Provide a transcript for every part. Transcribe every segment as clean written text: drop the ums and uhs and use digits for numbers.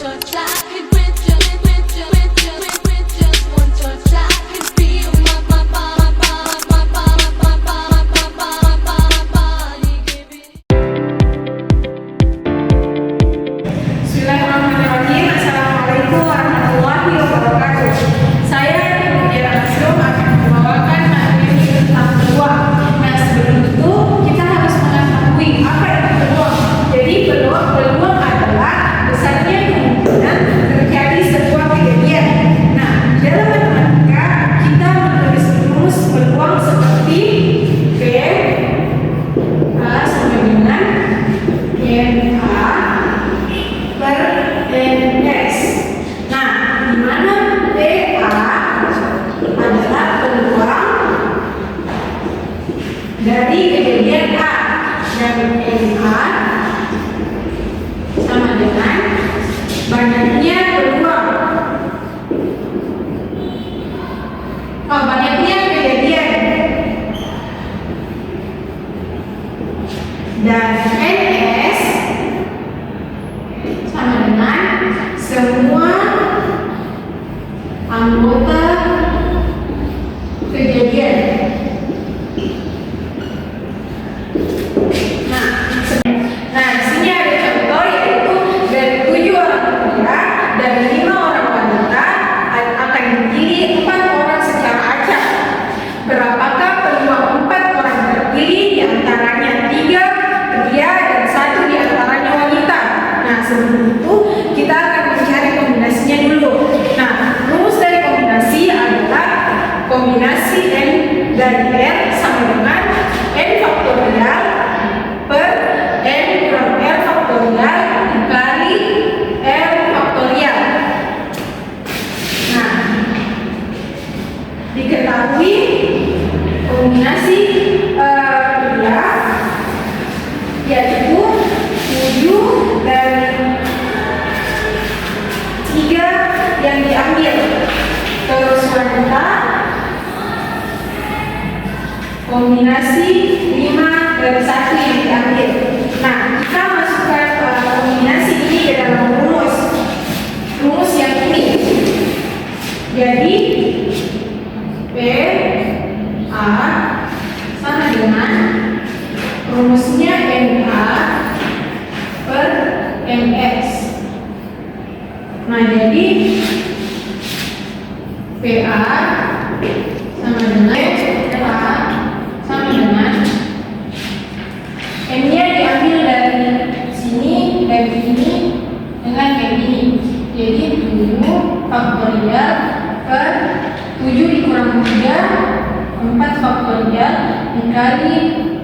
touch, I can with you, with just one touch, I can feel my body giving. Bismillahirrahmanirrahim. Assalamualaikum warahmatullahi wabarakatuh. Saya Mutia Nasrum akan membawakan materi tentang peluang. Nah, sebelum itu kita harus mengetahui apa itu peluang. Jadi peluang adalah besarnya kemungkinan terjadi sebuah kejadian. Nah, dalam matematika kita menulis rumus peluang seperti P A sama dengan NA per NS. Nah, di mana PA adalah peluang dari kejadian A dan NA sama dengan banyaknya peluang. Banyaknya kejadian. Dan NS sama dengan semua anggota kejadian. Nah, di sini ada contoh yaitu dari 7 orang pria dan 5 orang wanita akan dipilih 4 orang secara acak. Berapakah peluang 4 orang terpilih, diantaranya 3 pria dan 1 diantaranya wanita? Nah, sebelum itu kita akan mencari kombinasinya dulu. Nah, rumus dari kombinasi adalah kombinasi N dari R sama dengan N faktorial per N kurang R faktorial dikali R faktorial. Nah, diketahui kombinasi kedua yaitu 7 dari 3 yang diambil, terus wanita kombinasi 5 dari 1 yang diambil. Nah, kita masukkan kombinasi ini ke dalam rumus yang ini. Jadi P A sama dengan rumusnya NA per NX. Nah, jadi PA sama dengan PA sama dengan N-nya diambil dari sini, dari ini dengan yang ini. Jadi 7 faktorial per 7 dikurang 3, 4 faktorial dikali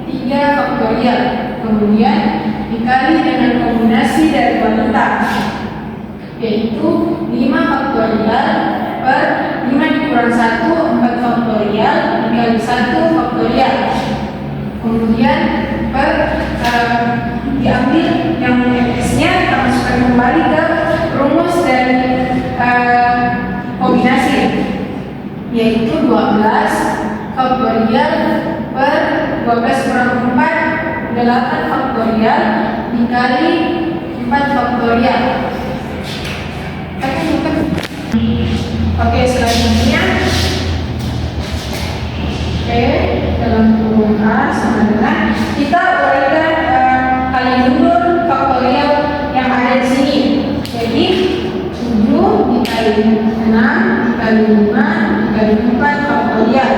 3 faktorial, kemudian dikali dengan kombinasi dari wanita yaitu 5 faktorial per 5 dikurang 1, 4 faktorial dikali 1 faktorial, kemudian per diambil yang X-nya kita masukkan kembali ke rumus dari kombinasi yaitu 12 faktorial per 12 kurang 4, 8 faktorial dikali 4 faktorial. Oke, selanjutnya dalam kurung A sama dengan kita uraikan kali mundur faktorial yang ada di sini. Jadi 7 dikali 6 dikali 5 dikali 4 faktorial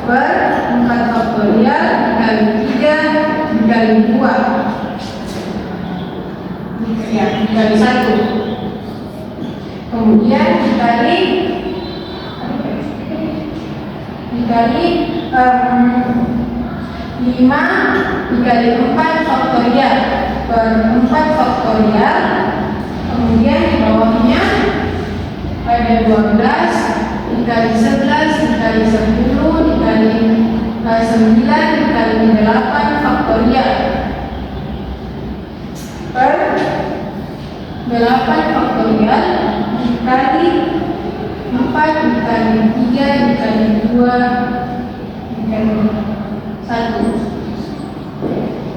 per 4 faktorial dikali 3 dikali 2 ya, dikali 1, kemudian dikali 5 dikali 4 faktorial per 4 faktorial, kemudian di bawahnya ada 12 dikali 11 dikali 10 dikali 9 dikali 8 faktorial per 8 faktorial dikali 4 dikali 3 dikali 2 dikali 1.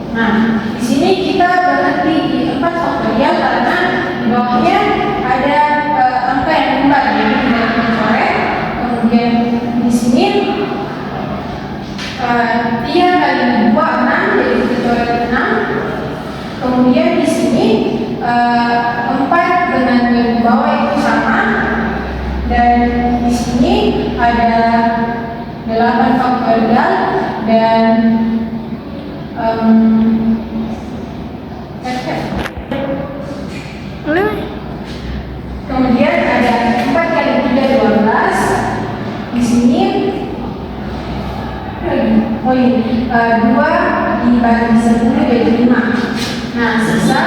Nah, di sini kita berhenti di 4 faktorial karena di bawahnya 4 dengan yang di bawah itu sama, dan di sini ada 8 faktorial dan kemudian ada 4 kali 3 12. Di sini 2 dibagi 10 jadi 5. Nah, sisa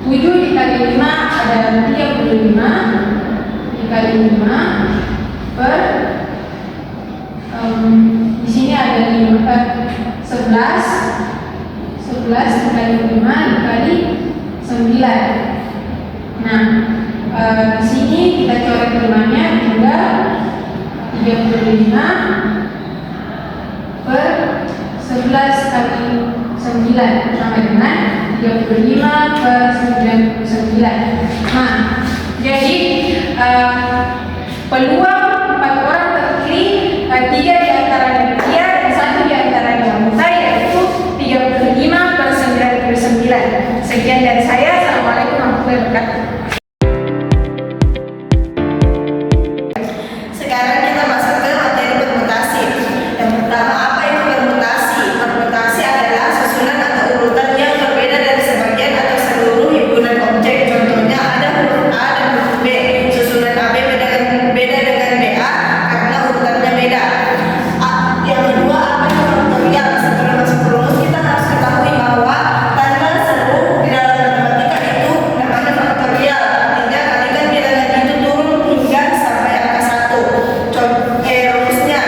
7 dikali 5 ada 35 dikali 5 per di sini ada 11 dikali 5 dikali 9. Nah, di sini kita coret 5-nya tinggal 35 per 11 kali 9 sama dengan 35 per 99. Nah, jadi peluang 4 orang terpilih, 3 di antaranya pria dan 1 di antaranya wanita, yaitu 35 per 99. Sekian dari saya. Assalamualaikum warahmatullahi wabarakatuh. Sekarang kita masuk ke materi permutasi. Yang pertama, apa itu permutasi? Permutasi adalah susunan atau urutan yang berbeda dari sebagian atau seluruh himpunan objek. Contohnya ada huruf A dan huruf B. Susunan AB beda dengan BA karena urutannya beda. Yang kedua, apa itu faktorial? Sebelum masuk ke rumus, kita harus ketahui bahwa tanda seru di dalam matematika itu namanya faktorial. Artinya kalikan bilangan itu turun hingga sampai angka 1. Rumusnya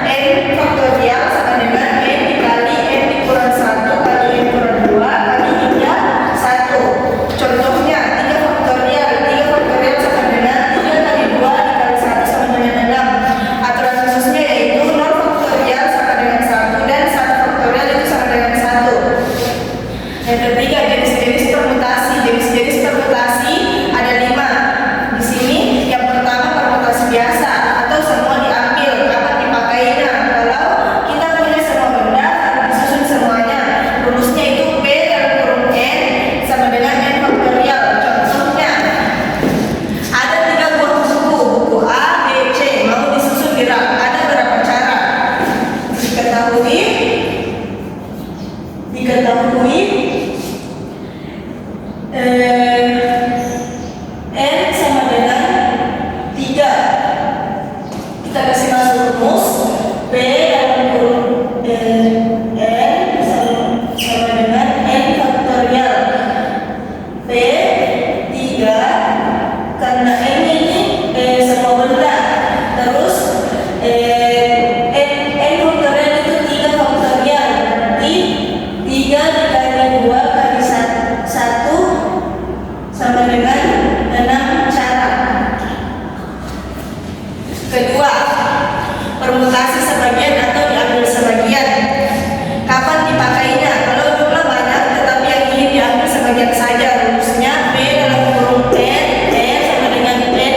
n faktorial sama dengan n dikali n dikurang 1 kali n kurang 2 kali hingga 1. Contohnya 3 faktorial sama dengan 3 kali 2 dikali 1 sama dengan 6. Aturan khususnya yaitu 0 faktorial sama dengan 1 dan 1 faktorial itu sama dengan 1. Yang ketiga, jenis-jenis permutasi. Jenis-jenis permutasi ada 5. Di sini yang pertama permutasi biasa atau semua diambil. Kapan dipakainya? Kalau kita punya semua benda harus disusun semuanya. Rumusnya itu P dalam kurung N sama dengan N faktorial. Contohnya ada 3 buah buku A, B, C mau disusun di rak. Ada berapa cara? Diketahui N sama dengan 3. Kita kasih masuk rumus P dalam kurung N sama dengan N faktorial. P 3 karena N ini semua benda. Terus N faktorial itu 3 faktorial. Berarti 3 dikali 2 kali 1 sama dengan 6 cara. Kedua, permutasi sebagian atau diambil sebagian. Kapan dipakainya? Kalau jumlah banyak tetapi yang ingin diambil sebagian saja. Rumusnya P dalam kurung N sama dengan N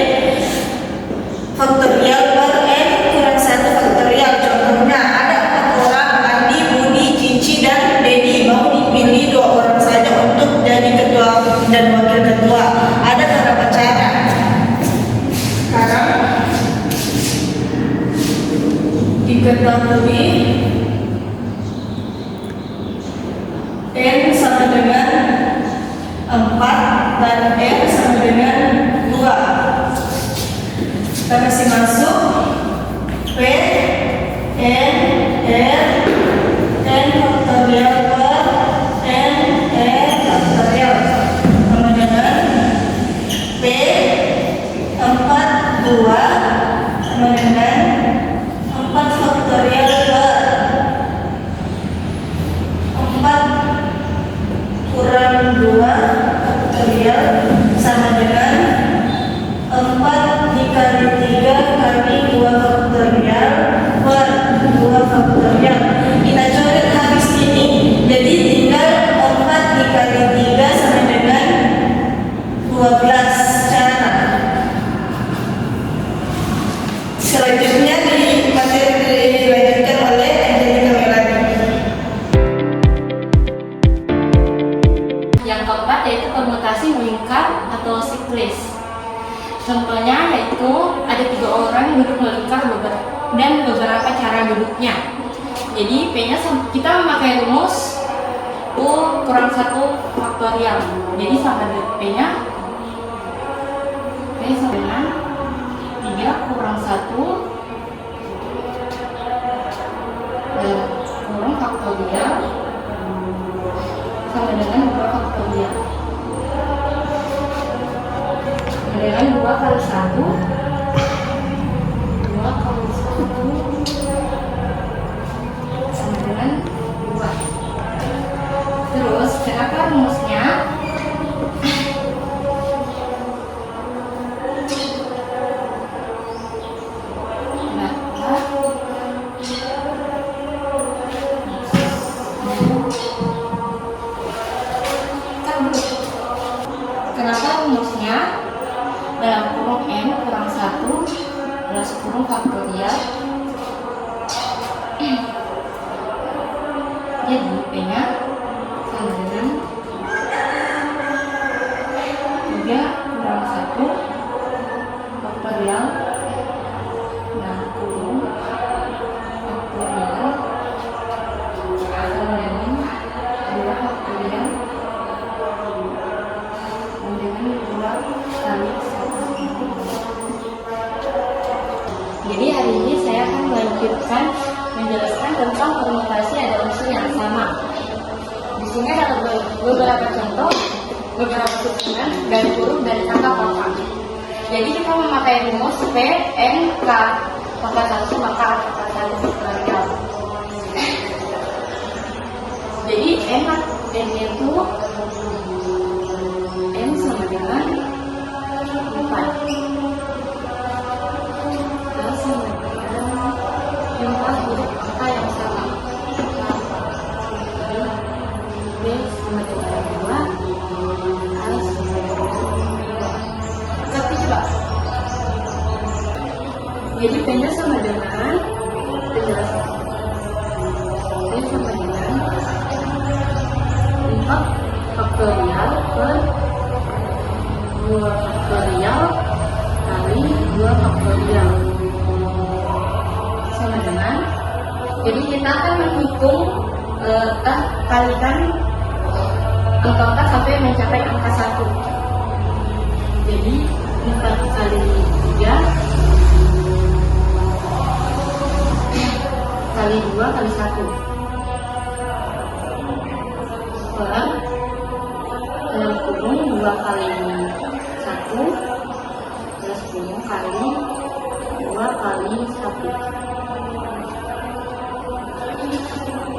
faktorial per N kurang 1 faktorial. Contohnya ada 4 orang, Andi, Budi, Cici, dan Dedi. Mau dipilih 2 orang saja untuk jadi ketua dan wakil ketua. Ada beberapa cara. Sekarang diketahui N sama dengan 4 dan N sama dengan 2. Kita kasih masuk P N R N faktorial per N faktorial sama dengan P 4 2 sama dengan 4 faktorial per 4 kurang 2 faktorial sama dengan 4 dikali 3 kali 2 faktorial per 2 faktorial. Kita coret habis ini. Jadi tinggal 4 dikali 3 sama dengan 12 cara. Selanjutnya di materi dilanjutkan oleh Angelina Melani. Yang keempat yaitu permutasi menggunakan melingkar atau siklis. Contohnya yaitu ada 3 orang duduk melingkar dan beberapa cara duduknya. Jadi P-nya kita memakai rumus U kurang 1 faktorial. Jadi sama dengan P-nya P sama dengan 3 kurang 1 kurang faktorial sama dengan 2 faktorial. Sama dengan 2 kali 1 sama dengan 2. Terus kenapa rumusnya? Kenapa rumusnya dalam kurung n kurang 1 plus kurung faktorial. Jadi P-nya sama dengan 3 kurang 1 faktorial dan kurung faktorial sama dengan 2 faktorial dengan 2 kali 1. Jadi hari ini saya akan melanjutkan menjelaskan tentang permutasi ada unsur yang sama. Di sini ada beberapa contoh, beberapa hitungan dan huruf dari kata kota. Jadi kita memakai rumus P N K pangkat 1 maka pangkat 1 faktorial. Jadi N itu N sama dengan 4. Plus sama dengan 4 huruf angka yang sama. B sama dengan 2, A sama dengan 2. Tapi coba. Jadi P-nya sama dengan penjelasan. P sama dengan 4 faktorial per 2 faktorial kali 2 faktorial sama dengan, jadi kita akan menghitung kalikan angka sampai mencapai angka 1. Jadi 4 kali 3 kali 2 kali 1 per dalam kurung 2 kali 1 plus kurung kali 2 kali 1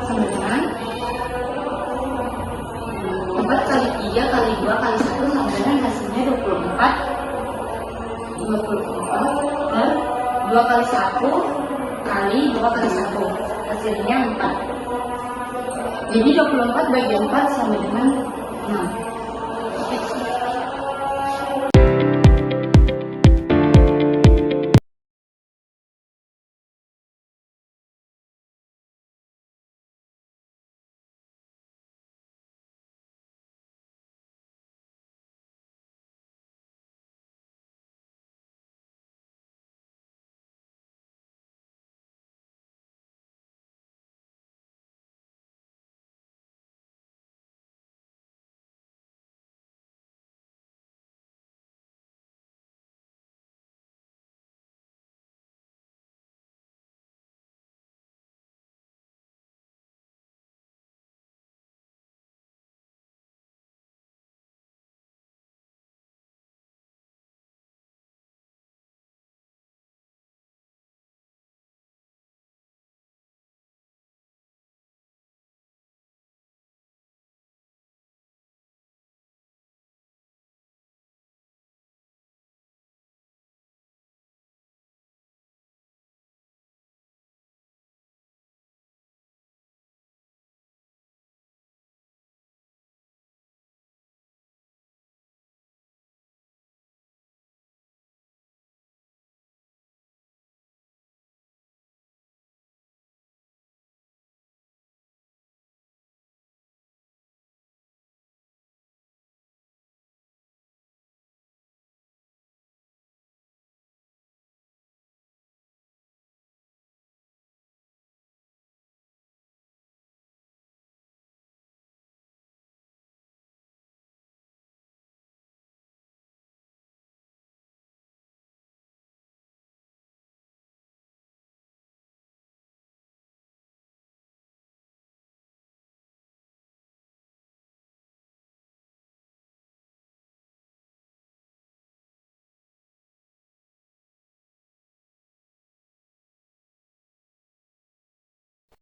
sama dengan 4 kali 3 kali 2 kali 1 sama dengan hasilnya 24 dan 2 kali 1 kali 2 kali 1 hasilnya 4. Jadi 24 bagi 4 sama dengan 6.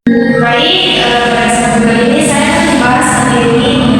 Baik, pada kesempatan kali ini saya akan membahas materi